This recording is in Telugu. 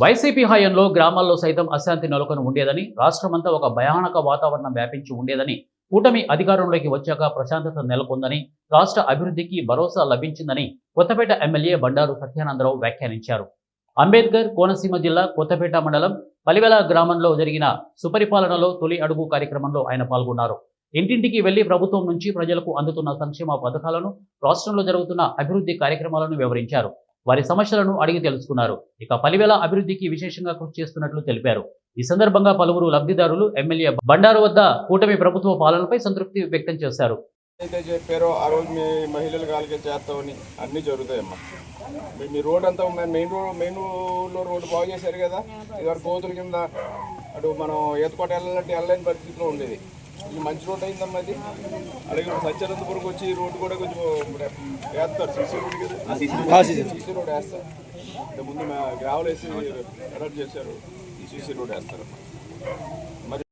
వైసీపీ హయాంలో గ్రామాల్లో సైతం అశాంతి నెలకొని ఉండేదని, రాష్ట్రమంతా ఒక భయానక వాతావరణం వ్యాపించి ఉండేదని, కూటమి అధికారంలోకి వచ్చాక ప్రశాంతత నెలకొందని, రాష్ట్ర అభివృద్ధికి భరోసా లభించిందని కొత్తపేట ఎమ్మెల్యే బండారు సత్యానందరావు వ్యాఖ్యానించారు. అంబేద్కర్ కోనసీమ జిల్లా కొత్తపేట మండలం పలివెల గ్రామంలో జరిగిన సుపరిపాలనలో తొలి అడుగు కార్యక్రమంలో ఆయన పాల్గొన్నారు. ఇంటింటికి వెళ్లి ప్రభుత్వం నుంచి ప్రజలకు అందుతున్న సంక్షేమ పథకాలను, రాష్ట్రంలో జరుగుతున్న అభివృద్ధి కార్యక్రమాలను వివరించారు. వారి సమస్యలను అడిగి తెలుసుకున్నారు. ఇక పలివెల అభివృద్ధికి విశేషంగా కృషి చేస్తున్నట్లు తెలిపారు. ఈ సందర్భంగా పలువురు లబ్ధిదారులు ఎమ్మెల్యే బండారు వద్ద కూటమి ప్రభుత్వ పాలనపై సంతృప్తి వ్యక్తం చేశారు. అయితే చెప్పారో ఆ రోజు మీ మహిళలు కాలికే చేస్తామని అన్నీ జరుగుతాయమ్మా. మీ రోడ్ అంతా మెయిన్లో రోడ్డు బాగు చేశారు కదా. ఇదివరకు గోతుల కింద అటు మనం ఈతకోట వెళ్ళాలంటే వెళ్ళలేని పరిస్థితిలో ఉండేది. ఇది మంచి రోడ్ అయిందమ్మా. అది అలాగే సత్యానందపురంకి వచ్చి రోడ్డు కూడా కొంచెం వేస్తారు. సీసీ రోడ్ కదా, సీసీ రోడ్ వేస్తారు. ముందు గ్రావెల్ వేసి అలర్ట్ చేశారు, ఈ సీసీ రోడ్ వేస్తారమ్మా.